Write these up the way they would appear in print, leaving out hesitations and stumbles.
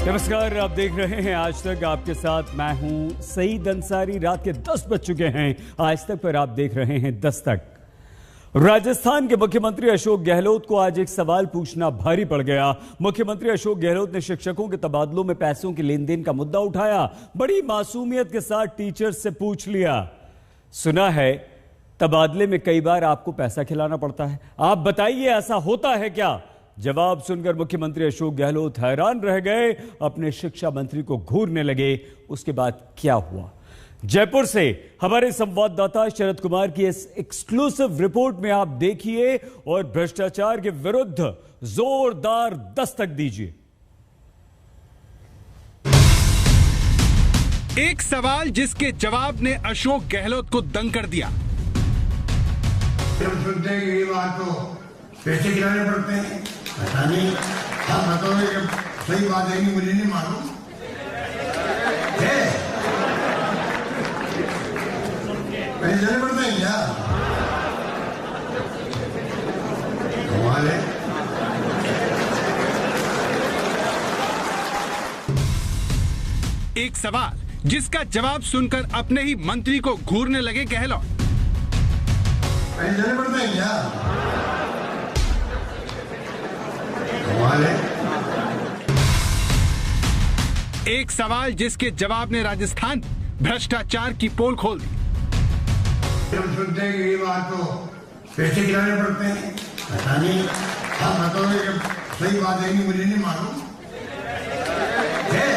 नमस्कार, आप देख रहे हैं आज तक। आपके साथ मैं हूं सईद अंसारी। रात के 10 बज चुके हैं आज तक पर। आप देख रहे हैं 10 तक। राजस्थान के मुख्यमंत्री अशोक गहलोत को आज एक सवाल पूछना भारी पड़ गया। मुख्यमंत्री अशोक गहलोत ने शिक्षकों के तबादलों में पैसों के लेन देन का मुद्दा उठाया। बड़ी मासूमियत के साथ टीचर्स से पूछ लिया, सुना है तबादले में कई बार आपको पैसा खिलाना पड़ता है, आप बताइए ऐसा होता है क्या? जवाब सुनकर मुख्यमंत्री अशोक गहलोत हैरान रह गए, अपने शिक्षा मंत्री को घूरने लगे। उसके बाद क्या हुआ, जयपुर से हमारे संवाददाता शरद कुमार की इस एक्सक्लूसिव रिपोर्ट में आप देखिए और भ्रष्टाचार के विरुद्ध जोरदार दस्तक दीजिए। एक सवाल जिसके जवाब ने अशोक गहलोत को दंग कर दिया। जब सुनते हैं ये बात तो पैसे गिराने पड़ते हैं, पता नहीं आप बताओगे कि सही बात है कि मुझे नहीं मालूम है। पैसे देने पड़ते हैं क्या? कमाल है। एक सवाल जिसका जवाब सुनकर अपने ही मंत्री को घूरने लगे गहलोत। पैसे देने पड़ते हैं क्या? कमाल है। एक सवाल जिसके जवाब ने राजस्थान भ्रष्टाचार की पोल खोल दी। जब सुनते हैं कि ये बात तो पैसे गिराने पड़ते हैं, पता नहीं आप बताओगे कि सही बात है कि मुझे नहीं मालूम है।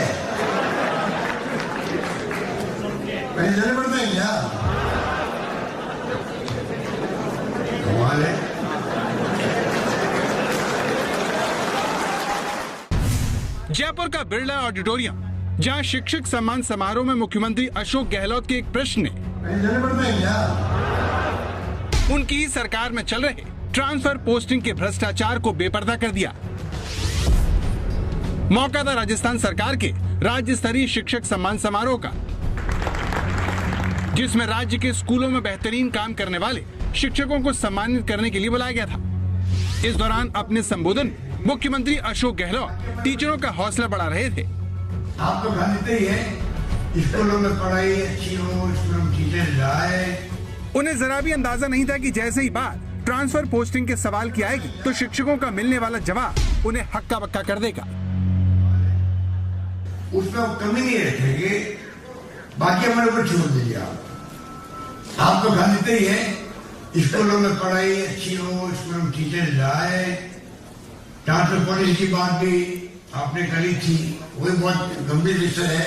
पैसे देने पड़ते हैं क्या? कमाल है। जयपुर का बिरला ऑडिटोरियम, जहां शिक्षक सम्मान समारोह में मुख्यमंत्री अशोक गहलोत के एक प्रश्न ने उनकी ही सरकार में चल रहे ट्रांसफर पोस्टिंग के भ्रष्टाचार को बेपर्दा कर दिया। मौका था राजस्थान सरकार के राज्य स्तरीय शिक्षक सम्मान समारोह का, जिसमें राज्य के स्कूलों में बेहतरीन काम करने वाले शिक्षकों को सम्मानित करने के लिए बुलाया गया था। इस दौरान अपने संबोधन में मुख्यमंत्री अशोक गहलोत टीचरों का हौसला बढ़ा रहे थे। आप तो जानते ही हैं, स्कूलों में पढ़ाई अच्छी हो, स्कूलों में टीचर जाए। उन्हें जरा भी अंदाजा नहीं था कि जैसे ही बात ट्रांसफर पोस्टिंग के सवाल की आएगी तो शिक्षकों का मिलने वाला जवाब उन्हें हक्का बक्का कर देगा। उसमें कमी नहीं रखेंगे, बाकी हमारे ऊपर छोड़ दीजिए। आप तो जानते ही हैं, स्कूलों में पढ़ाई अच्छी हो, स्कूलों में टीचर जाए। ट्रांसफर पॉलिसी की बात भी आपने करी थी, वो बहुत गंभीर विषय है।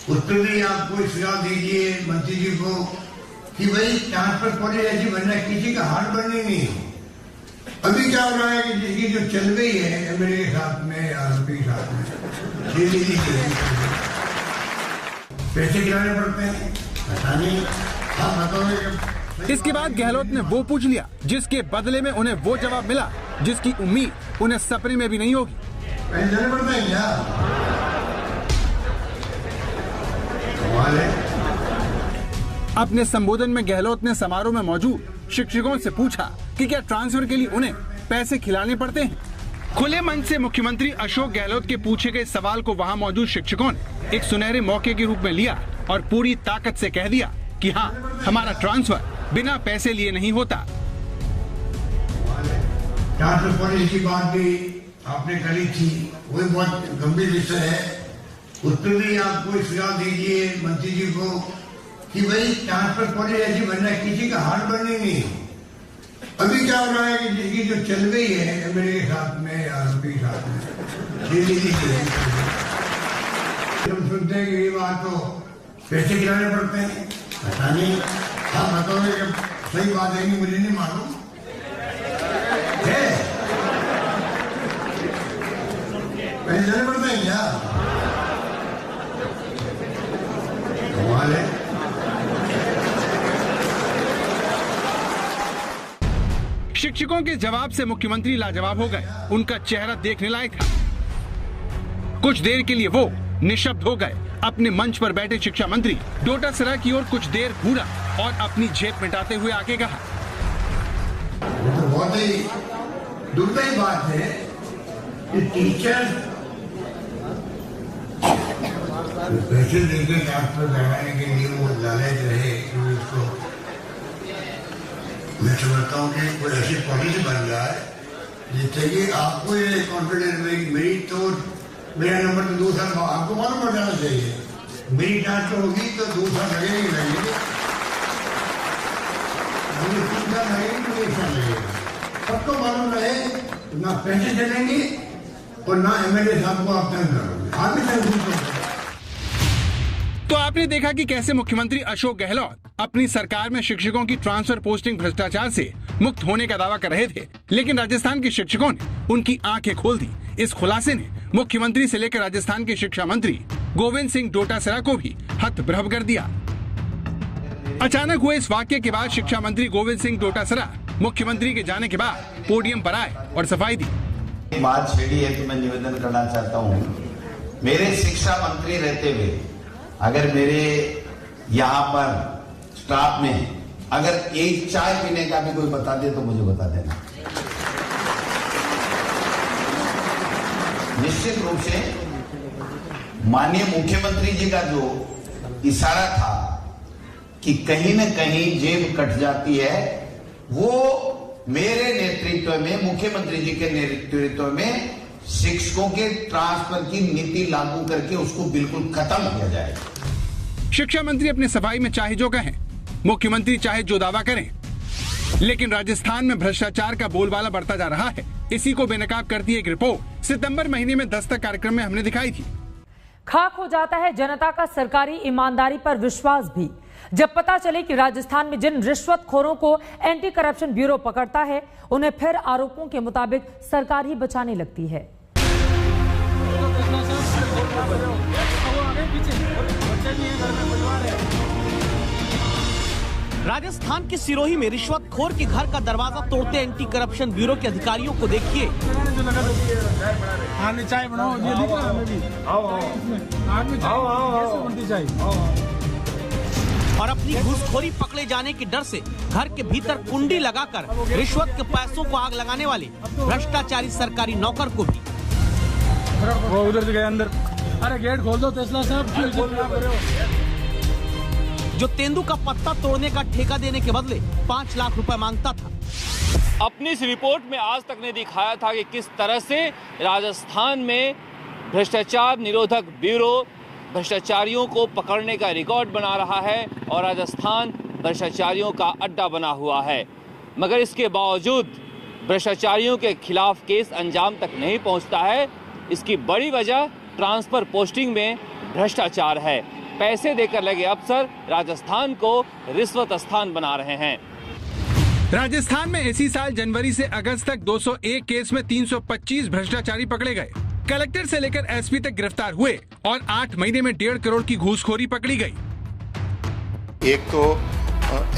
उस पर भी आप कोई सुझाव दीजिए मंत्री जी को कि भाई ट्रांसफर पॉलिसी ऐसी बनना, किसी का हाथ बननी नहीं। अभी क्या हो रहा है कि जिसकी जो चल गई है एमएलए के साथ में या एमपी के साथ में, पैसे गिराने पड़ते हैं, पता नहीं आप बताओगे कि। इसके बाद गहलोत ने वो पूछ लिया जिसके बदले में उन्हें वो जवाब मिला जिसकी उम्मीद उन्हें सपने में भी नहीं होगी। पैसे देने पड़ते हैं क्या? कमाल है। अपने संबोधन में गहलोत ने समारोह में मौजूद शिक्षकों से पूछा कि क्या ट्रांसफर के लिए उन्हें पैसे खिलाने पड़ते हैं। खुले मन से मुख्यमंत्री अशोक गहलोत के पूछे गए सवाल को वहां मौजूद शिक्षकों ने एक सुनहरे मौके के रूप में लिया और पूरी ताकत से कह दिया कि हाँ, हमारा ट्रांसफर बिना पैसे लिए नहीं होता। ट्रांसफर पॉलिसी की बात भी आपने करी थी, वो बहुत गंभीर विषय है। उस पर भी आप कोई सुझाव दीजिए मंत्री जी को कि भाई ट्रांसफर पॉलिसी ऐसी बनना, किसी का हाथ बननी नहीं। अभी क्या हो रहा है कि जिसकी जो चल गई है एमएलए के साथ में या एमपी के साथ में, जब सुनते हैं कि ये बात तो पैसे गिराने पड़ते हैं, पता नहीं आप बताओगे कि सही बात है कि मुझे नहीं मालूम है। पैसे देने पड़ते हैं क्या? कमाल है। शिक्षकों के जवाब से मुख्यमंत्री लाजवाब हो गए। उनका चेहरा देखने लायक था। कुछ देर के लिए वो निशब्द हो गए। अपने मंच पर बैठे शिक्षा मंत्री डोटासरा की ओर कुछ देर घूरा और अपनी झेप मिटाते हुए आगे कहा, तो बहुत ही दुर्दैवी बात है कि टीचर पैसे देके ट्रांसफर करवाने के लिए वो लालच रहे तो उसको मैं समझता हूँ कि कोई ऐसी पॉलिसी बन रहा है जिससे कि आपको ये कॉन्फिडेंस में मेरी तो मेरा नंबर तो 2 साल आपको मालूम पड़ जाना चाहिए। मेरी ट्रांसफर होगी तो 2 साल लगेंगे मुझे 3 साल लगेंगे तो 1 साल लगेगा। सबको मालूम रहे ना पैसे चलेंगे और ना एमएलए साहब को आप तंग करोगे। आगे तो आपने देखा कि कैसे मुख्यमंत्री अशोक गहलोत अपनी सरकार में शिक्षकों की ट्रांसफर पोस्टिंग भ्रष्टाचार से मुक्त होने का दावा कर रहे थे, लेकिन राजस्थान के शिक्षकों ने उनकी आंखें खोल दी। इस खुलासे ने मुख्यमंत्री से लेकर राजस्थान के शिक्षा मंत्री गोविंद सिंह डोटासरा को भी हतप्रभ कर दिया। अचानक हुए इस वाक्य के बाद शिक्षा मंत्री गोविंद सिंह डोटासरा मुख्यमंत्री के जाने के बाद पोडियम पर आए और सफाई दी। बात छेड़ी है तो मैं निवेदन करना चाहता हूँ, मेरे शिक्षा मंत्री रहते हुए अगर मेरे यहाँ पर स्टाफ में अगर एक चाय पीने का भी कोई बता दे तो मुझे बता देना। निश्चित रूप से माननीय मुख्यमंत्री जी का जो इशारा था कि कहीं न कहीं जेब कट जाती है, वो मेरे नेतृत्व में, मुख्यमंत्री जी के नेतृत्व में शिक्षकों के ट्रांसफर की नीति लागू करके उसको बिल्कुल खत्म किया जाएगा। शिक्षा मंत्री अपने सफाई में चाहे जो कहें, मुख्यमंत्री चाहे जो दावा करें, लेकिन राजस्थान में भ्रष्टाचार का बोलबाला बढ़ता जा रहा है। इसी को बेनकाब करती एक रिपोर्ट सितंबर महीने में दस्तक कार्यक्रम में हमने दिखाई थी। खाक हो जाता है जनता का सरकारी ईमानदारी पर विश्वास भी, जब पता चले कि राजस्थान में जिन रिश्वतखोरों को एंटी करप्शन ब्यूरो पकड़ता है, उन्हें फिर आरोपों के मुताबिक सरकार ही बचाने लगती है। राजस्थान के सिरोही में रिश्वतखोर के घर का दरवाजा तोड़ते एंटी करप्शन ब्यूरो के अधिकारियों को देखिए। चाय बनाओ, ये दिख रहा है हमें भी। और अपनी घूसखोरी पकड़े जाने के डर से घर के भीतर कुंडी लगाकर रिश्वत के पैसों को आग लगाने वाले भ्रष्टाचारी सरकारी नौकर को भी। वो उधर से गए अंदर। अरे गेट खोल दो तेस्ला साहब। जो तेंदु का पत्ता तोड़ने का ठेका देने के बदले 5 लाख रुपए मांगता था। अपनी इस रिपोर्ट में आज तक ने दिखाया था कि किस तरह से राजस्थान में भ्रष्टाचार निरोधक ब्यूरो भ्रष्टाचारियों को पकड़ने का रिकॉर्ड बना रहा है और राजस्थान भ्रष्टाचारियों का अड्डा बना हुआ है। मगर इसके बावजूद भ्रष्टाचारियों के खिलाफ केस अंजाम तक नहीं पहुंचता है। इसकी बड़ी वजह ट्रांसफर पोस्टिंग में भ्रष्टाचार है। पैसे देकर लगे अफसर राजस्थान को रिश्वत स्थान बना रहे हैं। राजस्थान में इसी साल जनवरी से अगस्त तक 201 केस में 325 भ्रष्टाचारी पकड़े गए। कलेक्टर से लेकर एसपी तक गिरफ्तार हुए और 8 महीने में 1.5 करोड़ की घूसखोरी पकड़ी गई। एक तो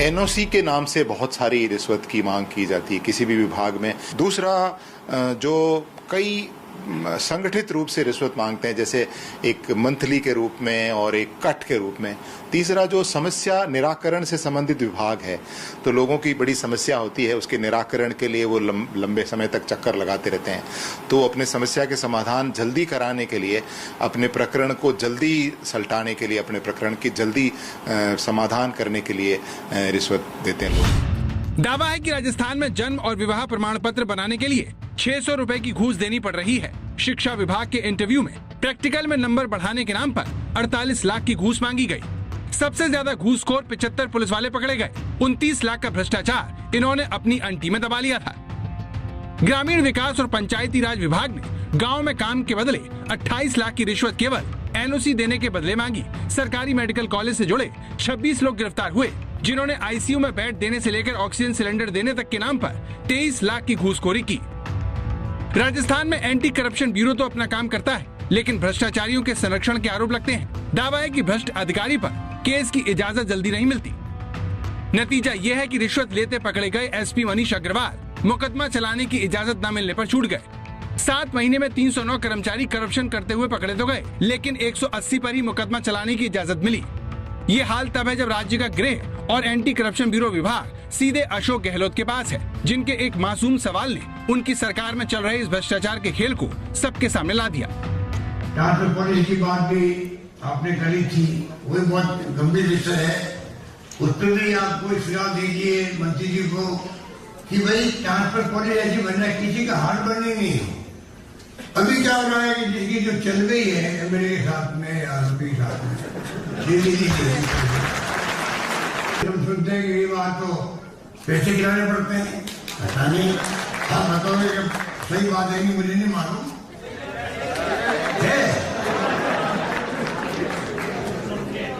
एनओसी के नाम से बहुत सारी रिश्वत की मांग की जाती है किसी भी विभाग में। दूसरा, जो कई संगठित रूप से रिश्वत मांगते हैं, जैसे एक मंथली के रूप में और एक कट के रूप में। तीसरा, जो समस्या निराकरण से संबंधित विभाग है, तो लोगों की बड़ी समस्या होती है, उसके निराकरण के लिए वो लंबे समय तक चक्कर लगाते रहते हैं। तो अपने समस्या के समाधान जल्दी कराने के लिए, अपने प्रकरण को जल्दी सलटाने के लिए, अपने प्रकरण की जल्दी समाधान करने के लिए रिश्वत देते हैं लोग। दावा है कि राजस्थान में जन्म और विवाह प्रमाण पत्र बनाने के लिए 600 रुपए की घूस देनी पड़ रही है। शिक्षा विभाग के इंटरव्यू में प्रैक्टिकल में नंबर बढ़ाने के नाम पर 48 लाख की घूस मांगी गई। सबसे ज्यादा घूसखोर 75 पुलिस वाले पकड़े गए। 29 लाख का भ्रष्टाचार इन्होंने अपनी अंटी में दबा लिया था। ग्रामीण विकास और पंचायती राज विभाग ने गाँव में काम के बदले 28 लाख की रिश्वत केवल एनओसी देने के बदले मांगी। सरकारी मेडिकल कॉलेज से जुड़े 26 लोग गिरफ्तार हुए, जिन्होंने आईसीयू में बेड देने से लेकर ऑक्सीजन सिलेंडर देने तक के नाम पर 23 लाख की घूसखोरी की। राजस्थान में एंटी करप्शन ब्यूरो तो अपना काम करता है, लेकिन भ्रष्टाचारियों के संरक्षण के आरोप लगते हैं। दावा है कि भ्रष्ट अधिकारी पर केस की इजाजत जल्दी नहीं मिलती। नतीजा यह है कि रिश्वत लेते पकड़े गए एसपी मनीष अग्रवाल मुकदमा चलाने की इजाजत न मिलने पर छूट गए। 7 महीने में 309 कर्मचारी करप्शन करते हुए पकड़े तो गए, लेकिन 180 पर ही मुकदमा चलाने की इजाजत मिली। ये हाल तब है जब राज्य का गृह और एंटी करप्शन ब्यूरो विभाग सीधे अशोक गहलोत के पास है, जिनके एक मासूम सवाल ने उनकी सरकार में चल रहे इस भ्रष्टाचार के खेल को सबके सामने ला दिया। ट्रांसफर पॉलिसी की बात भी आपने करी थी वो बहुत गंभीर विषय है। उस पर भी आप कोई सुझाव दीजिए मंत्री जी को कि भाई ट्रांसफर कॉलेज ऐसी बनना किसी का हाथ बनने नहीं। अभी क्या हो रहा है कि जिसकी जो चल गई है एमएलए के साथ में या एमपी के साथ में दिल्ली हम सुनते हैं कि ये बात तो पैसे गिराने पड़ते हैं। ऐसा नहीं, आप बताओगे कि सही बात है कि मुझे नहीं मालूम है,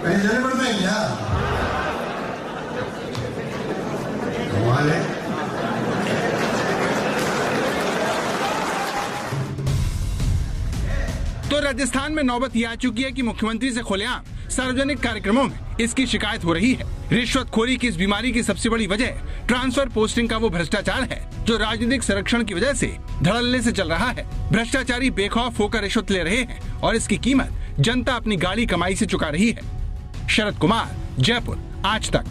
पैसे देने पड़ते हैं क्या? कमाल है। तो राजस्थान में नौबत ये आ चुकी है कि मुख्यमंत्री से खुलेआम सार्वजनिक कार्यक्रमों में इसकी शिकायत हो रही है। रिश्वतखोरी की इस बीमारी की सबसे बड़ी वजह ट्रांसफर पोस्टिंग का वो भ्रष्टाचार है जो राजनीतिक संरक्षण की वजह से धड़ल्ले से चल रहा है। भ्रष्टाचारी बेखौफ होकर रिश्वत ले रहे हैं और इसकी कीमत जनता अपनी गाड़ी कमाई से चुका रही है। शरद कुमार, जयपुर, आज तक।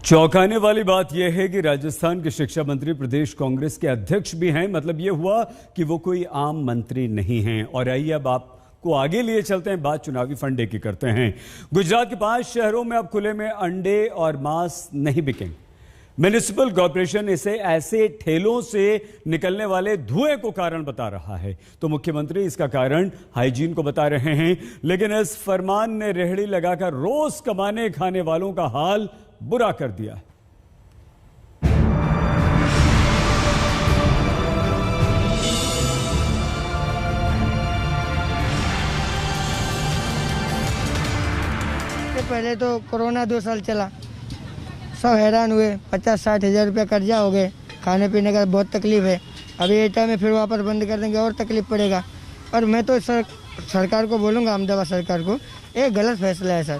चौंकाने वाली बात यह है कि राजस्थान के शिक्षा मंत्री प्रदेश कांग्रेस के अध्यक्ष भी हैं। मतलब यह हुआ कि वो कोई आम मंत्री नहीं हैं। और आइए अब आपको आगे लिए चलते हैं, बात चुनावी फंडे की करते हैं। गुजरात के 5 शहरों में अब खुले में अंडे और मांस नहीं बिकेंगे। म्युनिसिपल कॉर्पोरेशन इसे ऐसे ठेलों से निकलने वाले धुएं को कारण बता रहा है। तो मुख्यमंत्री इसका कारण हाइजीन को बता रहे हैं, लेकिन इस फरमान ने रेहड़ी लगाकर रोज कमाने खाने वालों का हाल बुरा कर दिया। पहले तो कोरोना 2 साल चला, सब हैरान हुए। 50-60 हज़ार रुपया कर्जा हो गए, खाने पीने का बहुत तकलीफ है। अभी ये टाइम में फिर वापस बंद कर देंगे और तकलीफ पड़ेगा। और मैं तो सरकार को बोलूँगा, अहमदाबाद सरकार को, ये गलत फैसला है सर।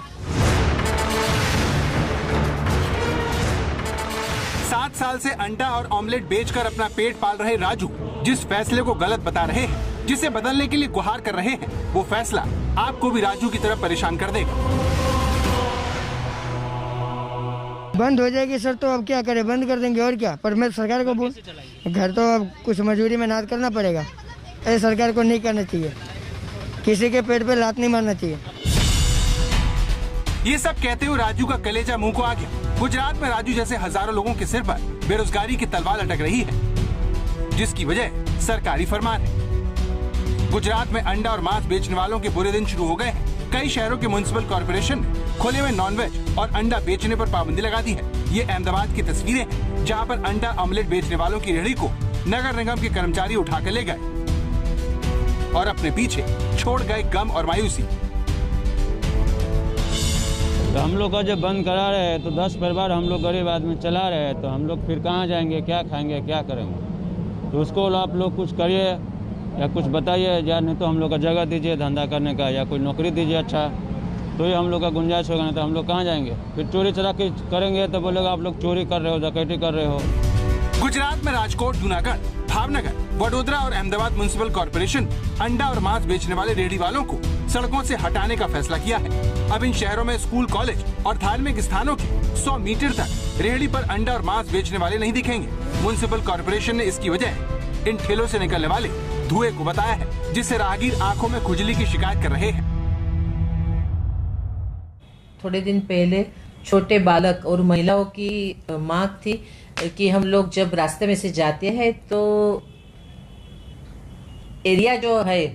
7 साल से अंडा और ऑमलेट बेचकर अपना पेट पाल रहे राजू जिस फैसले को गलत बता रहे हैं, जिसे बदलने के लिए गुहार कर रहे हैं, वो फैसला आपको भी राजू की तरह परेशान कर देगा। बंद हो जाएगी सर तो अब क्या करें, बंद कर देंगे और क्या। पर मैं सरकार को बोल, घर तो अब कुछ मजदूरी में नाद करना पड़ेगा। ऐसे सरकार को नहीं करना चाहिए, किसी के पेट पे लात नहीं मारना चाहिए। ये सब कहते हुए राजू का कलेजा मुंह को आ गया। गुजरात में राजू जैसे हजारों लोगों के सिर पर बेरोजगारी की तलवार लटक रही है, जिसकी वजह सरकारी फरमान है। गुजरात में अंडा और मांस बेचने वालों के बुरे दिन शुरू हो गए हैं। कई शहरों के म्युनिसिपल कॉर्पोरेशन ने खुले में नॉनवेज और अंडा बेचने पर पाबंदी लगा दी है। ये अहमदाबाद की तस्वीरें हैं, जहां पर अंडा ऑमलेट बेचने वालों की रेहड़ी को नगर निगम के कर्मचारी उठा कर ले गए और अपने पीछे छोड़ गए गम और मायूसी। तो हम लोग का जब बंद करा रहे हैं तो 10 परिवार हम लोग गरीब आदमी चला रहे हैं, तो हम लोग फिर कहाँ जाएंगे, क्या खाएंगे, क्या करेंगे। तो उसको आप लोग कुछ करिए या कुछ बताइए, या नहीं तो हम लोग का जगह दीजिए धंधा करने का, या कोई नौकरी दीजिए अच्छा, तो ये हम लोग का गुंजाइश होगा। नहीं तो हम लोग कहाँ जाएंगे, फिर चोरी चराकी करेंगे तो बोलेगा आप लोग चोरी कर रहे हो, डकैती कर रहे हो। गुजरात में राजकोट, जूनागढ़, भावनगर, वडोदरा और अहमदाबाद म्युनिसिपल कॉर्पोरेशन अंडा और मांस बेचने वाले रेहड़ी वालों को सड़कों से हटाने का फैसला किया है। अब इन शहरों में स्कूल, कॉलेज और धार्मिक स्थानों के 100 मीटर तक रेहड़ी पर अंडा और मांस बेचने वाले नहीं दिखेंगे। म्युनिसिपल कॉर्पोरेशन ने इसकी वजह इन ठेलों से निकलने वाले धुएं को बताया है, जिससे राहगीर आंखों में खुजली की शिकायत कर रहे हैं। थोड़े दिन पहले छोटे बालक और महिलाओं की मांग थी कि हम लोग जब रास्ते में से जाते हैं तो एरिया जो है,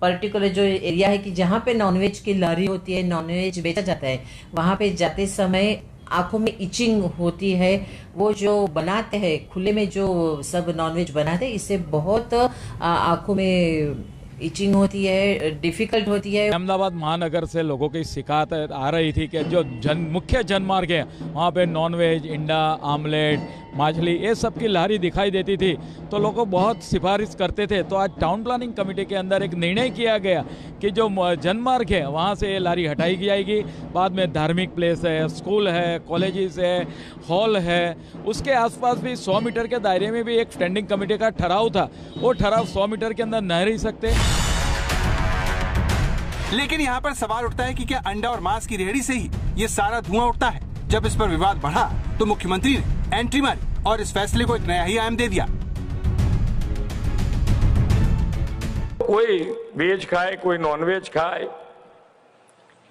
पर्टिकुलर जो एरिया है कि जहाँ पे नॉनवेज की लारी होती है, नॉनवेज बेचा जाता है, वहाँ पे जाते समय आंखों में इचिंग होती है। वो जो बनाते हैं खुले में, जो सब नॉनवेज बनाते हैं, इससे बहुत आंखों में इचिंग होती है, डिफिकल्ट होती है। अहमदाबाद महानगर से लोगों की शिकायत आ रही थी कि जो मुख्य जनमार्ग है वहाँ पे नॉनवेज, अंडा, आमलेट, मछली, ये सब की लारी दिखाई देती थी, तो लोग बहुत सिफारिश करते थे। तो आज टाउन प्लानिंग कमेटी के अंदर एक निर्णय किया गया कि जो जनमार्ग है वहाँ से ये लारी हटाई जाएगी। बाद में धार्मिक प्लेस है, स्कूल है, कॉलेजेस है, हॉल है, उसके आसपास भी 100 मीटर के दायरे में भी एक स्टैंडिंग कमेटी का ठहराव था। वो ठहराव 100 मीटर के अंदर नहीं रह सकते। लेकिन यहाँ पर सवाल उठता है कि क्या अंडा और मांस की रेहड़ी से ही ये सारा धुआं उठता है? जब इस पर विवाद बढ़ा तो मुख्यमंत्री ने एंट्री मारी और इस फैसले को एक नया ही आयाम दे दिया। કોઈ વેજ ખાય કોઈ નોનવેજ ખાય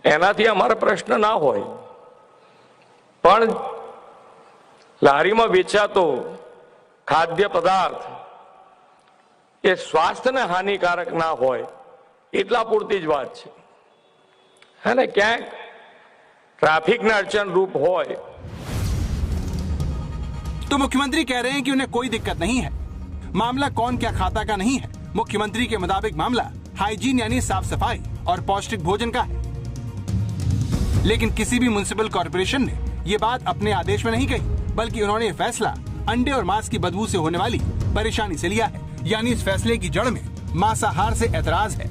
એનાથી અમારો પ્રશ્ન ના હોય, પણ લારીમાં વેચાતો ખાદ્ય પદાર્થ એ સ્વાસ્થ્યને હાનિકારક ના હોય એટલા પૂરતી જ વાત છે. હે ને, ક્યાંક ટ્રાફિકના અડચણ रूप હોય तो मुख्यमंत्री कह रहे हैं कि उन्हें कोई दिक्कत नहीं है. मामला कौन क्या खाता का नहीं है. मुख्यमंत्री के मुताबिक मामला हाइजीन यानी साफ सफाई और पौष्टिक भोजन का है. लेकिन किसी भी म्युनिसिपल कॉर्पोरेशन ने ये बात अपने आदेश में नहीं कही, बल्कि उन्होंने ये फैसला अंडे और मांस की बदबू से होने वाली परेशानी से लिया है. यानी इस फैसले की जड़ में मांसाहार से एतराज है.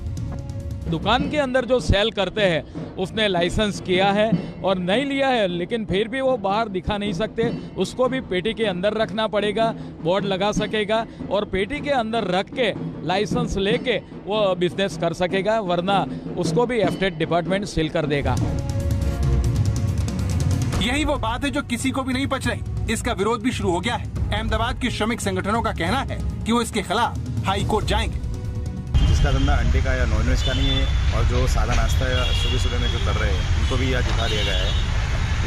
दुकान के अंदर जो सेल करते हैं उसने लाइसेंस किया है और नहीं लिया है, लेकिन फिर भी वो बाहर दिखा नहीं सकते, उसको भी पेटी के अंदर रखना पड़ेगा, बोर्ड लगा सकेगा और पेटी के अंदर रख के लाइसेंस लेके वो बिजनेस कर सकेगा, वरना उसको भी एफटेट डिपार्टमेंट सील कर देगा. यही वो बात है जो किसी को भी नहीं पच रही. इसका विरोध भी शुरू हो गया है. अहमदाबाद के श्रमिक संगठनों का कहना है कि वो इसके खिलाफ हाई कोर्ट जाएंगे. जिसका धंधा अंडे का या नॉनवेज का नहीं है और जो सादा नाश्ता सुबह सुबह में जो कर रहे हैं उनको भी आज उठा दिया गया है.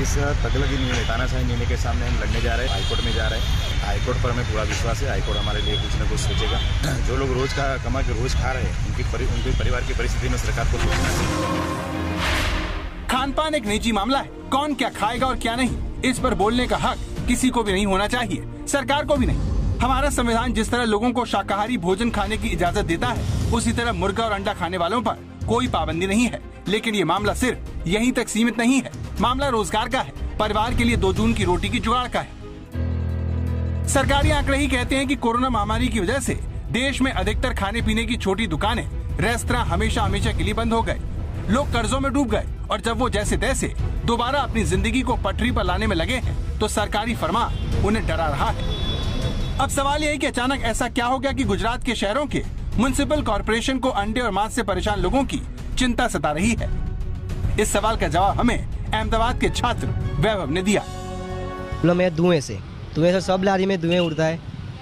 इस तगलगी निर्णय, तानाशाही निर्णय के सामने हम लड़ने जा रहे हैं, हाईकोर्ट में जा रहे हैं. हाईकोर्ट पर हमें पूरा विश्वास है, हाईकोर्ट हमारे लिए कुछ न कुछ सोचेगा. जो लोग रोज का कमा के रोज खा रहे हैं उनके परिवार की परिस्थिति में सरकार को सोचना चाहिए. खान पान एक निजी मामला है. कौन क्या खाएगा और क्या नहीं, इस पर बोलने का हक किसी को भी नहीं होना चाहिए, सरकार को भी नहीं. हमारा संविधान जिस तरह लोगों को शाकाहारी भोजन खाने की इजाजत देता है, उसी तरह मुर्गा और अंडा खाने वालों पर कोई पाबंदी नहीं है. लेकिन ये मामला सिर्फ यहीं तक सीमित नहीं है. मामला रोजगार का है, परिवार के लिए 2 जून की रोटी की जुगाड़ का है. सरकारी आंकड़े ही कहते हैं कि कोरोना महामारी की वजह से देश में अधिकतर खाने पीने की छोटी दुकानें, रेस्तरां हमेशा के लिए बंद हो गए. लोग कर्जों में डूब गए और जब वो जैसे तैसे दोबारा अपनी जिंदगी को पटरी पर लाने में लगे हैं, तो सरकारी फरमान उन्हें डरा रहा है. अब सवाल यह है कि अचानक ऐसा क्या हो गया कि गुजरात के शहरों के म्युनिसिपल कॉर्पोरेशन को अंडे और मांस से परेशान लोगों की चिंता सता रही है. इस सवाल का जवाब हमें अहमदाबाद के छात्र वैभव ने दिया. धुएं से सब लारी में धुएं उड़ता है.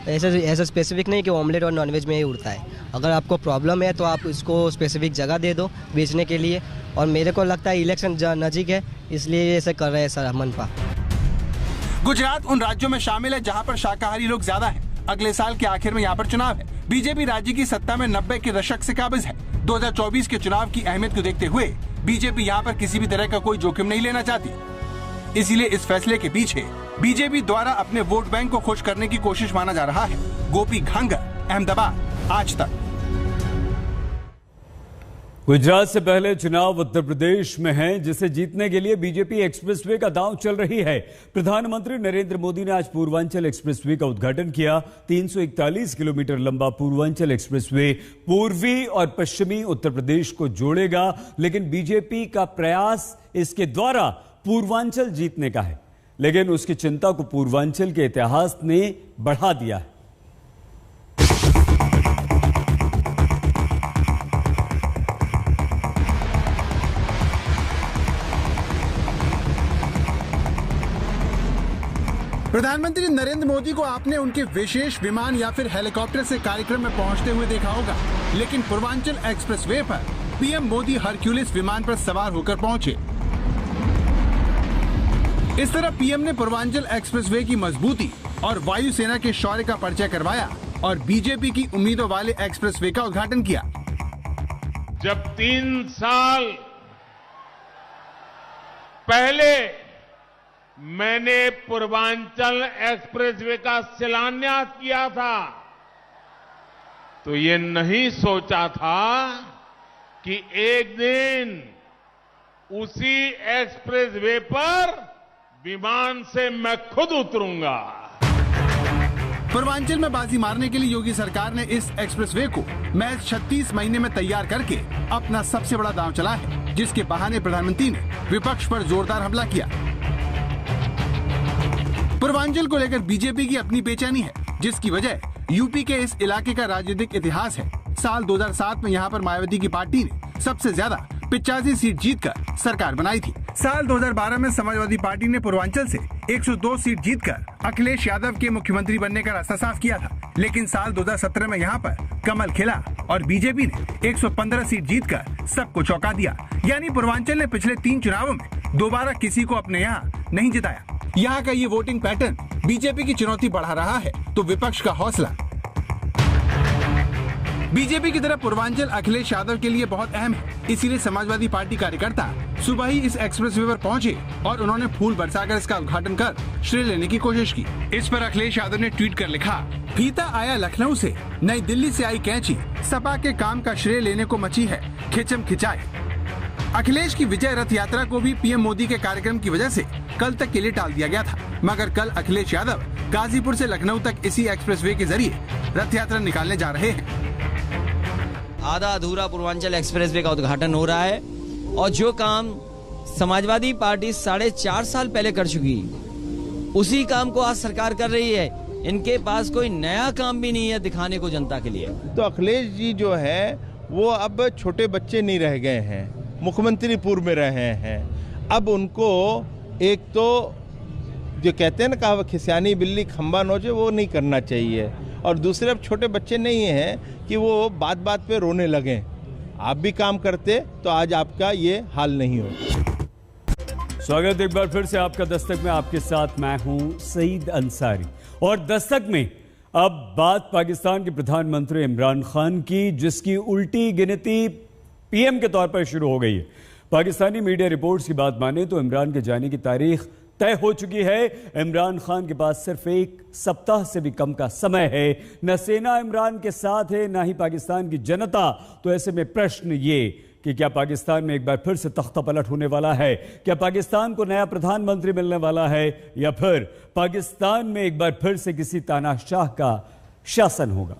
ऐसा स्पेसिफिक नहीं कि ऑमलेट और नॉनवेज में ही उड़ता है. अगर आपको प्रॉब्लम है तो आप इसको स्पेसिफिक जगह दे दो बेचने के लिए. और मेरे को लगता है इलेक्शन नज़दीक है, इसलिए ऐसे कर रहे हैं सर मनपा. गुजरात उन राज्यों में शामिल है जहां पर शाकाहारी लोग ज्यादा हैं. अगले साल के आखिर में यहां पर चुनाव है. बीजेपी राज्य की सत्ता में 90 के दशक से काबिज है. 2024 के चुनाव की अहमियत को देखते हुए बीजेपी यहां पर किसी भी तरह का कोई जोखिम नहीं लेना चाहती. इसीलिए इस फैसले के पीछे बीजेपी द्वारा अपने वोट बैंक को खुश करने की कोशिश माना जा रहा है. गोपी घांगर, अहमदाबाद, आज तक. गुजरात से पहले चुनाव उत्तर प्रदेश में है, जिसे जीतने के लिए बीजेपी एक्सप्रेसवे का दांव चल रही है. प्रधानमंत्री नरेंद्र मोदी ने आज पूर्वांचल एक्सप्रेसवे का उद्घाटन किया. 341 किलोमीटर लंबा पूर्वांचल एक्सप्रेसवे पूर्वी और पश्चिमी उत्तर प्रदेश को जोड़ेगा. लेकिन बीजेपी का प्रयास इसके द्वारा पूर्वांचल जीतने का है, लेकिन उसकी चिंता को पूर्वांचल के इतिहास ने बढ़ा दिया है. प्रधानमंत्री नरेंद्र मोदी को आपने उनके विशेष विमान या फिर हेलीकॉप्टर से कार्यक्रम में पहुंचते हुए देखा होगा, लेकिन पूर्वांचल एक्सप्रेसवे पर पीएम मोदी हरक्यूलिस विमान पर सवार होकर पहुंचे. इस तरह पीएम ने पूर्वांचल एक्सप्रेसवे की मजबूती और वायुसेना के शौर्य का परिचय करवाया और बीजेपी की उम्मीदों वाले एक्सप्रेसवे का उद्घाटन किया. जब 3 साल पहले मैंने पूर्वांचल एक्सप्रेसवे का शिलान्यास किया था, तो ये नहीं सोचा था कि एक दिन उसी एक्सप्रेसवे पर विमान से मैं खुद उतरूंगा. पूर्वांचल में बाजी मारने के लिए योगी सरकार ने इस एक्सप्रेसवे को महज 36 महीने में तैयार करके अपना सबसे बड़ा दांव चला है, जिसके बहाने प्रधानमंत्री ने विपक्ष पर जोरदार हमला किया. पूर्वांचल को लेकर बीजेपी की अपनी बेचैनी है, जिसकी वजह यूपी के इस इलाके का राजनीतिक इतिहास है. साल 2007 में यहाँ पर मायावती की पार्टी ने सबसे ज्यादा 85 सीट जीतकर सरकार बनाई थी. साल 2012 में समाजवादी पार्टी ने पूर्वांचल से 102 सीट जीतकर अखिलेश यादव के मुख्यमंत्री बनने का रास्ता साफ किया था. लेकिन साल 2017 में यहाँ पर कमल खिला और बीजेपी ने 115 सीट जीतकर सबको चौंका दिया। यानी पूर्वांचल ने पिछले 3 चुनावों में दोबारा किसी को अपने यहाँ नहीं जिताया। यहाँ का ये वोटिंग पैटर्न बीजेपी की चुनौती बढ़ा रहा है तो विपक्ष का हौसला। बीजेपी की तरफ पूर्वांचल अखिलेश यादव के लिए बहुत अहम है, इसीलिए समाजवादी पार्टी कार्यकर्ता सुबह ही इस एक्सप्रेसवे पर पहुंचे और उन्होंने फूल बरसाकर इसका उद्घाटन कर श्रेय लेने की कोशिश की। इस पर अखिलेश यादव ने ट्वीट कर लिखा, फीता आया लखनऊ से, नई दिल्ली से आई कैंची, सपा के काम का श्रेय लेने को मची है खिंचम खिंचाए। अखिलेश की विजय रथ यात्रा को भी पीएम मोदी के कार्यक्रम की वजह से कल तक के लिए टाल दिया गया था, मगर कल अखिलेश यादव गाजीपुर से लखनऊ तक इसी एक्सप्रेसवे के जरिए रथ यात्रा निकालने जा रहे हैं। आधा अधूरा पूर्वांचल एक्सप्रेसवे का उद्घाटन हो रहा है और जो काम समाजवादी पार्टी 4.5 साल पहले कर चुकी, उसी काम को आज सरकार कर रही है। इनके पास कोई नया काम भी नहीं है दिखाने को जनता के लिए। तो अखिलेश जी जो है वो अब छोटे बच्चे नहीं रह गए हैं, मुख्यमंत्री पूर्व में रहे हैं। अब उनको एक तो जो कहते हैं ना कहावत, खिसियानी बिल्ली खंबा नोचे, वो नहीं करना चाहिए। और दूसरे अब छोटे बच्चे नहीं हैं कि वो बात बात पे रोने लगें। आप भी काम करते तो आज आपका ये हाल नहीं होता। स्वागत एक बार फिर से आपका दस्तक में, आपके साथ मैं हूं सईद अंसारी। और दस्तक में अब बात पाकिस्तान के प्रधानमंत्री इमरान खान की, जिसकी उल्टी गिनती पीएम के तौर पर शुरू हो गई है। पाकिस्तानी मीडिया रिपोर्ट्स की बात माने तो इमरान के जाने की तारीख तय हो चुकी है। इमरान खान के पास सिर्फ 1 सप्ताह से भी कम का समय है। न सेना इमरान के साथ है, न ही पाकिस्तान की जनता। तो ऐसे में प्रश्न ये कि क्या पाकिस्तान में एक बार फिर से तख्ता पलट होने वाला है? क्या पाकिस्तान को नया प्रधानमंत्री मिलने वाला है, या फिर पाकिस्तान में एक बार फिर से किसी तानाशाह का शासन होगा?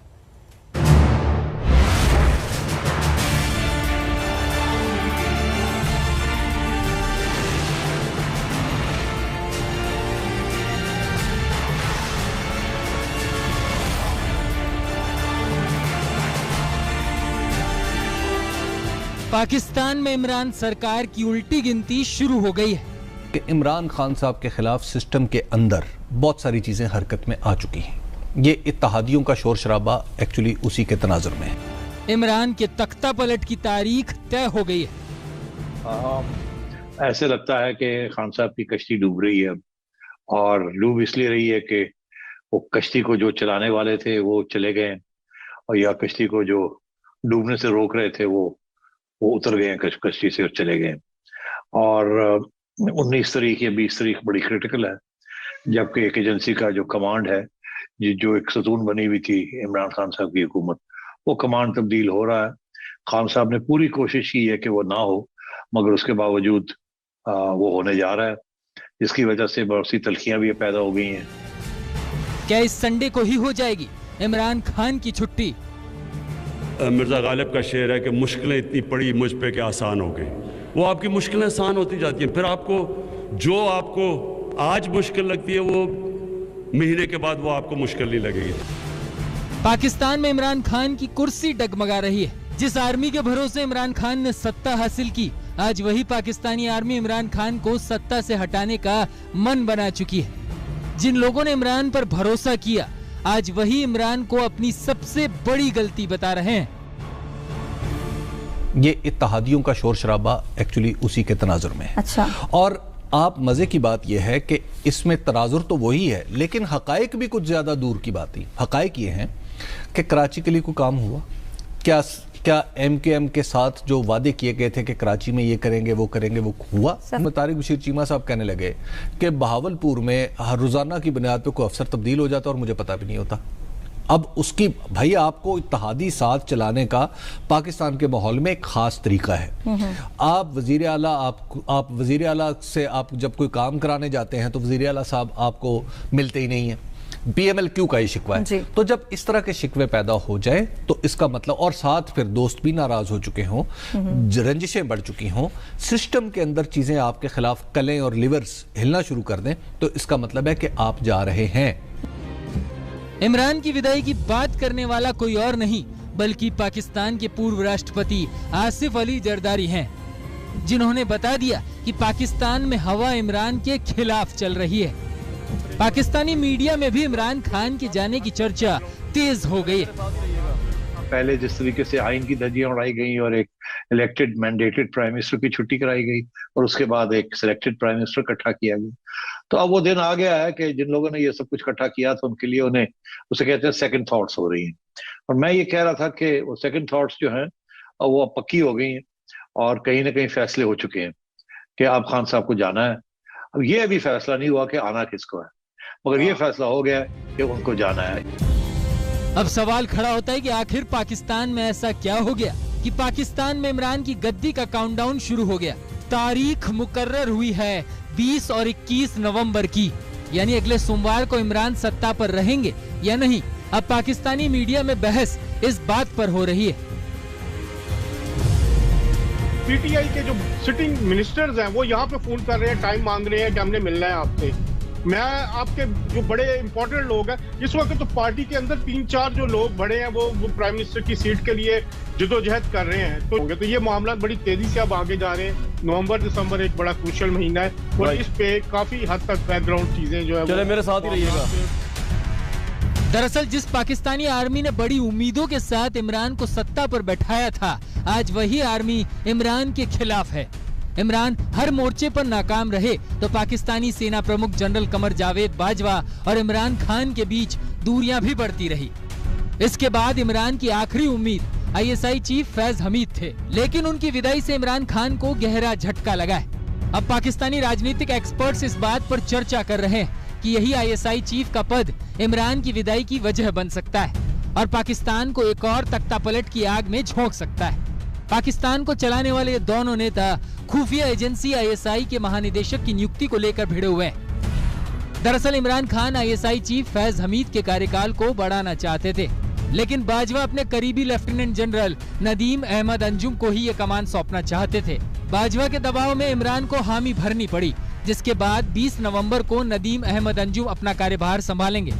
पाकिस्तान में इमरान सरकार की उल्टी गिनती शुरू हो गई है कि इमरान खान साहब के खिलाफ सिस्टम के अंदर बहुत सारी चीजें हरकत में आ चुकी हैं। ये इत्तेहादियों का शोर शराबा एक्चुअली उसी के तनाजुर में है। इमरान के तख्ता पलट की तारीख तय हो गई है। ऐसे लगता है कि खान साहब की कश्ती डूब रही है, और डूब इसलिए रही है कि वो कश्ती को जो चलाने वाले थे वो चले गए, और या कश्ती को जो डूबने से रोक रहे थे वो उतर गए कश्ती से और चले गए। और 19 तारीख या 20 तारीख बड़ी क्रिटिकल है, जबकि एक एजेंसी का जो कमांड है, जो एक सतून बनी हुई थी इमरान खान साहब की हुकूमत, वो कमांड तब्दील हो रहा है। खान साहब ने पूरी कोशिश की है कि वो ना हो, मगर उसके बावजूद वो होने जा रहा है, जिसकी वजह से बहुत सी तलखियां भी पैदा हो गई हैं। क्या इस संडे को ही हो जाएगी इमरान खान की छुट्टी? मिर्जा गालिब का शेर है कि मुश्किलें इतनी पड़ी मुझ पे कि आसान हो गई। वो आपकी मुश्किलें आसान होती जाती हैं, फिर आपको आज मुश्किल लगती है, वो महीने के बाद वो आपको मुश्किल नहीं लगेगी। पाकिस्तान में इमरान खान की कुर्सी डगमगा रही है। जिस आर्मी के भरोसे इमरान खान ने सत्ता हासिल की, आज वही पाकिस्तानी आर्मी इमरान खान को सत्ता से हटाने का मन बना चुकी है। जिन लोगों ने इमरान पर भरोसा किया, आज वही इमरान को अपनी सबसे बड़ी गलती बता रहे हैं। ये इत्तेहादियों का शोर शराबा एक्चुअली उसी के तनाजुर में है। अच्छा। और आप मजे की बात यह है कि इसमें तनाजुर तो वही है, लेकिन हकायक भी कुछ ज्यादा दूर की बात ही। हकायक ये हैं कि कराची के लिए कोई काम हुआ क्या एमकेएम के साथ जो वादे किए गए थे कि कराची में ये करेंगे वो हुआ? तारिक बशीर चीमा साहब कहने लगे कि बहावलपुर में हर रोजाना की बुनियाद पे कोई अफसर तब्दील हो जाता और मुझे पता भी नहीं होता। अब उसकी भाई आपको इत्तेहादी साथ चलाने का पाकिस्तान के माहौल में एक खास तरीका है। आप वजीर आला से आप जब कोई काम कराने जाते हैं तो वजीर आला साहब आपको मिलते ही नहीं है। BMLQ का ये शिकवा है। तो जब इस तरह के शिकवे पैदा हो जाए तो इसका मतलब, और साथ फिर दोस्त भी नाराज हो चुके हों, रंजिशें बढ़ चुकी हों, सिस्टम के अंदर चीजें आपके खिलाफ कलें और लिवर्स हिलना शुरू कर दें, तो इसका मतलब है कि आप जा रहे हैं। इमरान की विदाई की बात करने वाला कोई और नहीं बल्कि पाकिस्तान के पूर्व राष्ट्रपति आसिफ अली जरदारी हैं, जिन्होंने बता दिया कि पाकिस्तान में हवा इमरान के खिलाफ चल रही है। पाकिस्तानी मीडिया में भी इमरान खान के जाने की चर्चा तेज हो गई है। पहले जिस तरीके से आइन की धज्जियां उड़ाई गई और एक इलेक्टेड मैंडेटेड प्राइम मिनिस्टर की छुट्टी कराई गई और उसके बाद एक सिलेक्टेड प्राइम मिनिस्टर इकट्ठा किया गया, तो अब वो दिन आ गया है कि जिन लोगों ने ये सब कुछ इकट्ठा किया था उनके लिए उन्हें उसे कहते हैं सेकंड थॉट्स हो रही हैं। और मैं ये कह रहा था कि वो सेकंड थॉट्स जो हैं वो अब पक्की हो गई हैं और कहीं ना कहीं फैसले हो चुके हैं कि अब खान साहब को जाना है। अब ये अभी फैसला नहीं हुआ कि आना किसको है, मगर ये फैसला हो गया है कि उनको जाना है। अब सवाल खड़ा होता है कि आखिर पाकिस्तान में ऐसा क्या हो गया कि पाकिस्तान में इमरान की गद्दी का काउंटडाउन शुरू हो गया। तारीख मुकर्रर हुई है 20 और 21 नवंबर की, यानी अगले सोमवार को इमरान सत्ता पर रहेंगे या नहीं। अब पाकिस्तानी मीडिया में बहस इस बात पर हो रही है। पीटीआई के जो सिटिंग मिनिस्टर्स हैं वो यहाँ पे फोन कर रहे हैं, टाइम मांग रहे हैं कि हमने मिलना है आपसे। मैं आपके जो बड़े इंपॉर्टेंट लोग हैं इस वक्त तो पार्टी के अंदर 3-4 जो लोग बड़े हैं वो प्राइम मिनिस्टर की सीट के लिए जदोजहद कर रहे हैं, तो ये मामला बड़ी तेजी से अब आगे जा रहे हैं। नवंबर दिसंबर एक बड़ा क्रूशियल महीना है और इस पे काफी हद तक बैकग्राउंड चीजें जो है चले मेरे साथ ही रहिएगा। दरअसल जिस पाकिस्तानी आर्मी ने बड़ी उम्मीदों के साथ इमरान को सत्ता पर बैठाया था, आज वही आर्मी इमरान के खिलाफ है। इमरान हर मोर्चे पर नाकाम रहे तो पाकिस्तानी सेना प्रमुख जनरल कमर जावेद बाजवा और इमरान खान के बीच दूरियां भी बढ़ती रही। इसके बाद इमरान की आखिरी उम्मीद आईएसआई चीफ फैज हमीद थे, लेकिन उनकी विदाई से इमरान खान को गहरा झटका लगा है। अब पाकिस्तानी राजनीतिक एक्सपर्ट्स इस बात पर चर्चा कर रहे हैं कि यही आईएसआई चीफ का पद इमरान की विदाई की वजह बन सकता है और पाकिस्तान को एक और तख्तापलट की आग में झोंक सकता है। पाकिस्तान को चलाने वाले ये दोनों नेता खुफिया एजेंसी आईएसआई के महानिदेशक की नियुक्ति को लेकर भिड़े हुए हैं। दरअसल इमरान खान आईएसआई चीफ फैज हमीद के कार्यकाल को बढ़ाना चाहते थे, लेकिन बाजवा अपने करीबी लेफ्टिनेंट जनरल नदीम अहमद अंजुम को ही ये कमान सौंपना चाहते थे। बाजवा के दबाव में इमरान को हामी भरनी पड़ी, जिसके बाद 20 नवंबर को नदीम अहमद अंजुम अपना कार्यभार संभालेंगे,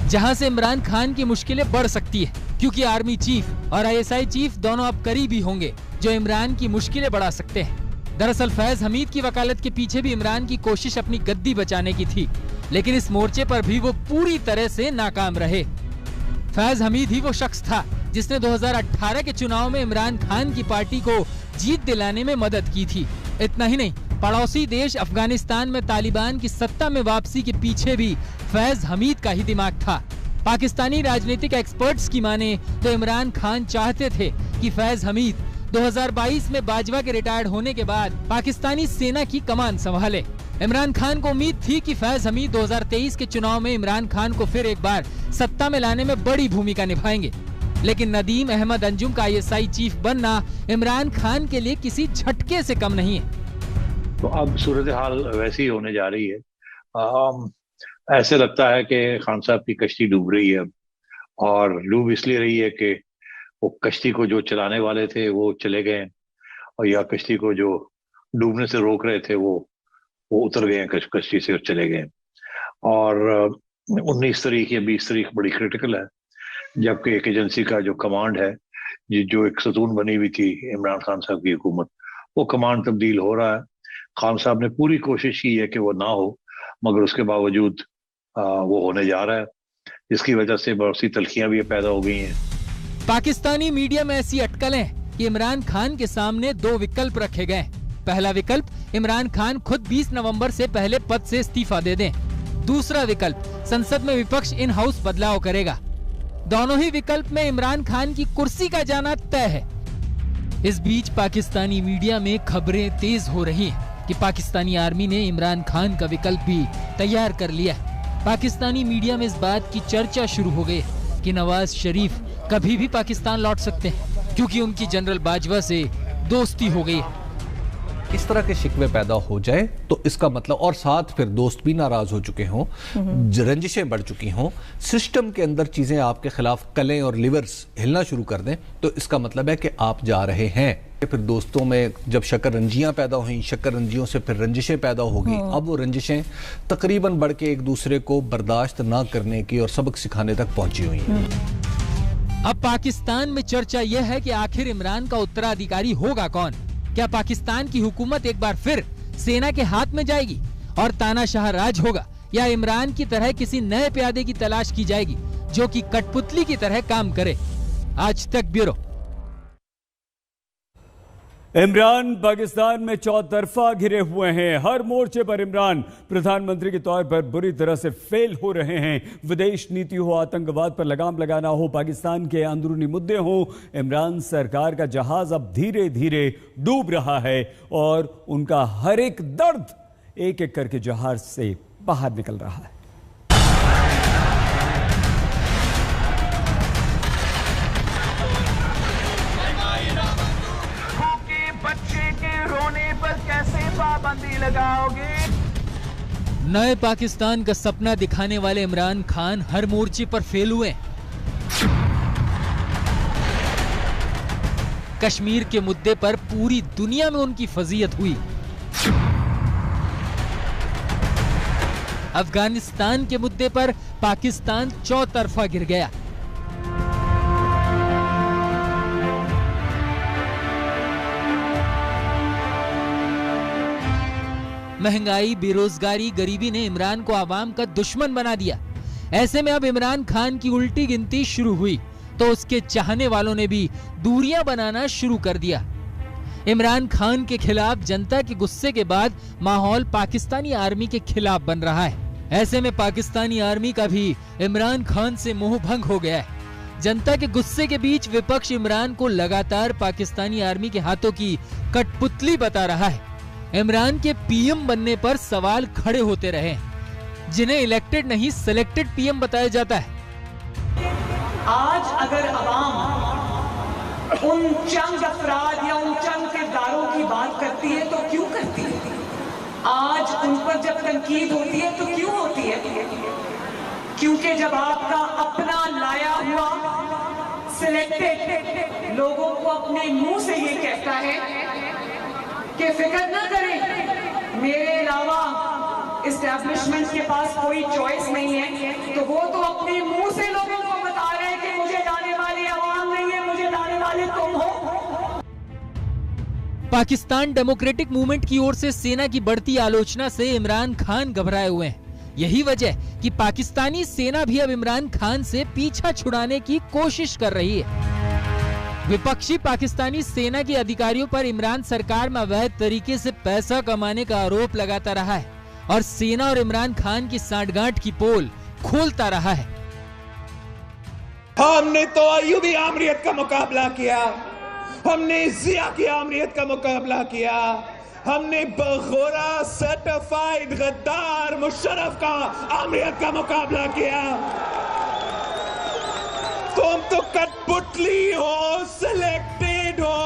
जहां से इमरान खान की मुश्किलें बढ़ सकती है, क्योंकि आर्मी चीफ और आईएसआई चीफ दोनों अब करीबी होंगे जो इमरान की मुश्किलें बढ़ा सकते हैं। दरअसल फैज हमीद की वकालत के पीछे भी इमरान की कोशिश अपनी गद्दी बचाने की थी, लेकिन इस मोर्चे पर भी वो पूरी तरह से नाकाम रहे। फैज हमीद ही वो शख्स था जिसने 2018 के चुनाव में इमरान खान की पार्टी को जीत दिलाने में मदद की थी। इतना ही नहीं, पड़ोसी देश अफगानिस्तान में तालिबान की सत्ता में वापसी के पीछे भी फैज हमीद का ही दिमाग था। पाकिस्तानी राजनीतिक एक्सपर्ट्स की माने तो इमरान खान चाहते थे कि फैज हमीद 2022 में बाजवा के रिटायर्ड होने के बाद पाकिस्तानी सेना की कमान संभाले। इमरान खान को उम्मीद थी कि फैज हमीद 2023 के चुनाव में इमरान खान को फिर एक बार सत्ता में लाने में बड़ी भूमिका निभाएंगे, लेकिन नदीम अहमद अंजुम का आईएसआई चीफ बनना इमरान खान के लिए किसी झटके से कम नहीं है। तो अब सूरत हाल वैसी होने जा रही है। ऐसे लगता है कि खान साहब की कश्ती डूब रही है, और डूब इसलिए रही है कि वो कश्ती को जो चलाने वाले थे वो चले गए, और या कश्ती को जो डूबने से रोक रहे थे वो उतर गए कश्ती से और चले गए। और 19 तारीख या 20 तारीख बड़ी क्रिटिकल है, जबकि एक एजेंसी का जो कमांड है, जो एक सतून बनी हुई थी इमरान खान साहब की हुकूमत, वो कमांड तब्दील हो रहा है। खान साहब ने पूरी कोशिश की है कि वो ना हो, मगर उसके बावजूद वो होने जा रहा है, जिसकी वजह से बहुत सी तलखियां भी पैदा हो गई हैं। पाकिस्तानी मीडिया में ऐसी अटकलें हैं कि इमरान खान के सामने 2 विकल्प रखे गए। पहला विकल्प, इमरान खान खुद 20 नवंबर से पहले पद से इस्तीफा दे दें। दूसरा विकल्प, संसद में विपक्ष इन हाउस बदलाव करेगा। दोनों ही विकल्प में इमरान खान की कुर्सी का जाना तय है। इस बीच पाकिस्तानी मीडिया में खबरें तेज हो रही हैं कि पाकिस्तानी आर्मी ने इमरान खान का विकल्प भी तैयार कर लिया है। पाकिस्तानी मीडिया में इस बात की चर्चा शुरू हो गई कि नवाज शरीफ कभी भी पाकिस्तान लौट सकते हैं, क्योंकि उनकी जनरल बाजवा से दोस्ती हो गई है। इस तरह के शिकवे पैदा हो जाए तो इसका मतलब, और साथ फिर दोस्त भी नाराज हो चुके हों, रंजिशें बढ़ चुकी हों, सिस्टम के अंदर चीजें आपके खिलाफ कलें और लिवर्स हिलना शुरू कर दें, तो इसका मतलब है कि आप जा रहे हैं। फिर दोस्तों में जब शक्कर-रंजियां पैदा हुई, शक्कर-रंजियों से फिर रंजिशें पैदा हो गई। अब वो रंजिशें तकरीबन बढ़ के एक दूसरे को बर्दाश्त ना करने की और सबक सिखाने तक पहुंची हुई हैं। अब पाकिस्तान में चर्चा यह है कि आखिर इमरान का उत्तराधिकारी होगा कौन। क्या पाकिस्तान की हुकूमत एक बार फिर सेना के हाथ में जाएगी और तानाशाह राज होगा, या इमरान की तरह किसी नए प्यादे की तलाश की जाएगी जो कि कठपुतली की तरह काम करे। आज तक ब्यूरो। इमरान पाकिस्तान में चौतरफा घिरे हुए हैं। हर मोर्चे पर इमरान प्रधानमंत्री के तौर पर बुरी तरह से फेल हो रहे हैं। विदेश नीति हो, आतंकवाद पर लगाम लगाना हो, पाकिस्तान के अंदरूनी मुद्दे हो, इमरान सरकार का जहाज अब धीरे धीरे डूब रहा है और उनका हर एक दर्द एक एक करके जहाज से बाहर निकल रहा है। पाबंदी लगाओगे? नए पाकिस्तान का सपना दिखाने वाले इमरान खान हर मोर्चे पर फेल हुए। कश्मीर के मुद्दे पर पूरी दुनिया में उनकी फजीयत हुई। अफगानिस्तान के मुद्दे पर पाकिस्तान चौतरफा गिर गया। महंगाई, बेरोजगारी, गरीबी ने इमरान को आवाम का दुश्मन बना दिया। ऐसे में अब इमरान खान की उल्टी गिनती शुरू हुई तो उसके चाहने वालों ने भी दूरियां बनाना शुरू कर दिया। इमरान खान के खिलाफ जनता के गुस्से के बाद माहौल पाकिस्तानी आर्मी के खिलाफ बन रहा है। ऐसे में पाकिस्तानी आर्मी का भी इमरान खान से मोह भंग हो गया है। जनता के गुस्से के बीच विपक्ष इमरान को लगातार पाकिस्तानी आर्मी के हाथों की कठपुतली बता रहा है। इमरान के पीएम बनने पर सवाल खड़े होते रहे, जिन्हें इलेक्टेड नहीं सिलेक्टेड पीएम बताया जाता है। आज अगर अवाम उन चंद अफराद या उन चंद किरदारों की बात करती है तो क्यों करती है? आज उन पर जब तनकीद होती है तो क्यों होती है? क्योंकि जब आपका अपना लाया हुआ सिलेक्टेड लोगों को अपने मुंह से ये कहता है कि फिक्र ना करें, मेरे अलावा एस्टैब्लिशमेंट के पास कोई चॉइस नहीं है, तो वो तो अपने मुंह से लोगों को बता रहे हैं कि मुझे लाने वाली आवाम नहीं है, मुझे लाने वाले तुम हो। पाकिस्तान डेमोक्रेटिक मूवमेंट की ओर से सेना की बढ़ती आलोचना से इमरान खान घबराए हुए हैं। यही वजह कि पाकिस्तानी सेना भी अब इमरान खान से पीछा छुड़ाने की कोशिश कर रही है। विपक्षी पाकिस्तानी सेना के अधिकारियों पर इमरान सरकार में अवैध तरीके से पैसा कमाने का आरोप लगाता रहा है और सेना और इमरान खान की सांठगांठ की पोल खोलता रहा है। हमने तो अयूबी आमरीत का मुकाबला किया, हमने जिया की आमरीत का मुकाबला किया, हमने बखोरा सर्टिफाइड गद्दार मुशर्रफ का आमरीत का मुकाबला किया। तुम तो कठपुतली हो, सिलेक्टेड हो।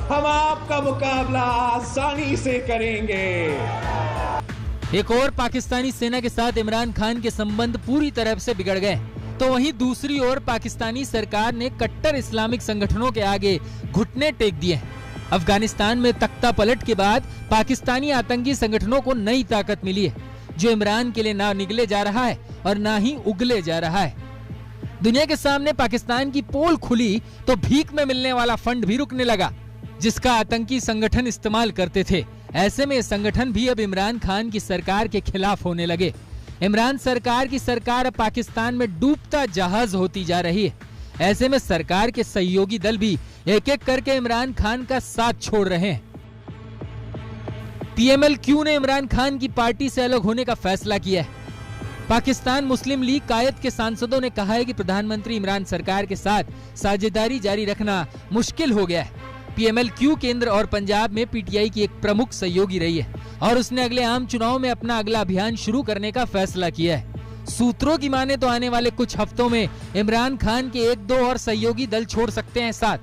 हम आपका मुकाबला आसानी से करेंगे। एक और पाकिस्तानी सेना के साथ इमरान खान के संबंध पूरी तरह से बिगड़ गए, तो वहीं दूसरी ओर पाकिस्तानी सरकार ने कट्टर इस्लामिक संगठनों के आगे घुटने टेक दिए। अफगानिस्तान में तख्ता पलट के बाद पाकिस्तानी आतंकी संगठनों को नई ताकत मिली है, जो इमरान के लिए ना निगले जा रहा है और ना ही उगले जा रहा है। दुनिया के सामने पाकिस्तान की पोल खुली तो भीख में मिलने वाला फंड भी रुकने लगा, जिसका आतंकी संगठन इस्तेमाल करते थे। ऐसे में संगठन भी अब इमरान खान की सरकार के खिलाफ होने लगे। इमरान सरकार की सरकार अब पाकिस्तान में डूबता जहाज होती जा रही है। ऐसे में सरकार के सहयोगी दल भी एक एक करके इमरान खान का साथ छोड़ रहे हैं। पीएमएल-क्यू ने इमरान खान की पार्टी से अलग होने का फैसला किया है। पाकिस्तान मुस्लिम लीग कायद के सांसदों ने कहा है कि प्रधानमंत्री इमरान सरकार के साथ साझेदारी जारी रखना मुश्किल हो गया है। पीएमएल-क्यू केंद्र और पंजाब में पीटीआई की एक प्रमुख सहयोगी रही है और उसने अगले आम चुनाव में अपना अगला अभियान शुरू करने का फैसला किया है। सूत्रों की माने तो आने वाले कुछ हफ्तों में इमरान खान के एक दो और सहयोगी दल छोड़ सकते हैं साथ।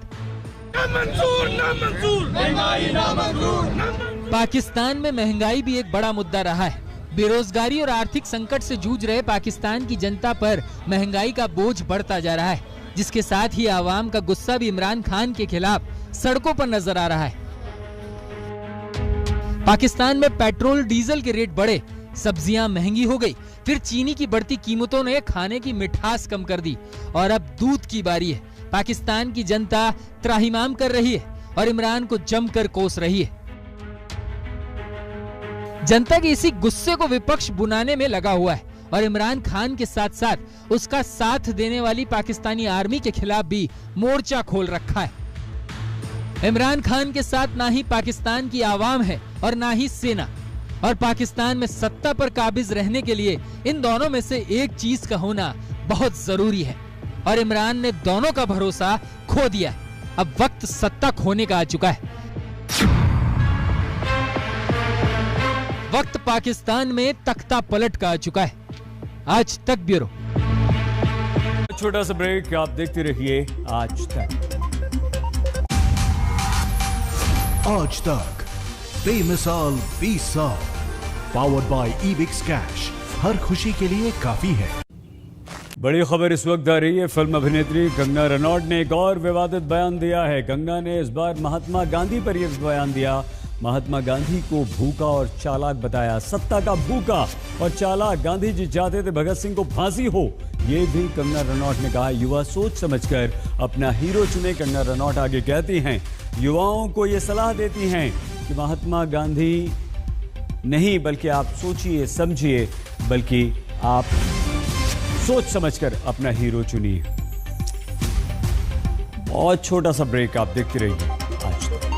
पाकिस्तान में महंगाई भी एक बड़ा मुद्दा रहा है। बेरोजगारी और आर्थिक संकट से जूझ रहे पाकिस्तान की जनता पर महंगाई का बोझ बढ़ता जा रहा है, जिसके साथ ही आवाम का गुस्सा भी इमरान खान के खिलाफ सड़कों पर नजर आ रहा है। पाकिस्तान में पेट्रोल डीजल के रेट बढ़े, सब्जियां महंगी हो गई, फिर चीनी की बढ़ती कीमतों ने खाने की मिठास कम कर दी और अब दूध की बारी है। पाकिस्तान की जनता त्राहिमाम कर रही है और इमरान को जमकर कोस रही है। जनता के इसी गुस्से को विपक्ष बुनाने में लगा हुआ है और इमरान खान के साथ साथ उसका साथ देने वाली पाकिस्तानी आर्मी के खिलाफ भी मोर्चा खोल रखा है। इमरान खान के साथ ना ही पाकिस्तान की आवाम है और ना ही सेना, और पाकिस्तान में सत्ता पर काबिज रहने के लिए इन दोनों में से एक चीज का होना बहुत जरूरी है, और इमरान ने दोनों का भरोसा खो दिया है। अब वक्त सत्ता खोने का आ चुका है। वक्त पाकिस्तान में तख्ता पलट का आ चुका है। आज तक ब्यूरो। छोटा सा ब्रेक, आप देखते रहिए आज तक। आज तक बेमिसाल 20 साल, पावर्ड बाय ईबिक्स कैश, हर खुशी के लिए काफी है। बड़ी खबर इस वक्त आ रही है। फिल्म अभिनेत्री कंगना रनौत ने एक और विवादित बयान दिया है। कंगना ने इस बार महात्मा गांधी पर यह बयान दिया। महात्मा गांधी को भूखा और चालाक बताया। सत्ता का भूखा और चालाक गांधी जी चाहते थे भगत सिंह को फांसी हो, ये भी कंगना रनौत ने कहा। युवा सोच समझकर अपना हीरो चुने। कंगना रनौत आगे कहती हैं, युवाओं को ये सलाह देती हैं कि महात्मा गांधी नहीं, बल्कि आप सोचिए समझिए, बल्कि आप सोच समझकर अपना हीरो चुनिए। बहुत छोटा सा ब्रेक, आप देखते रहिए आज तक।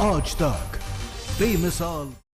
आज तक बेमिसाल।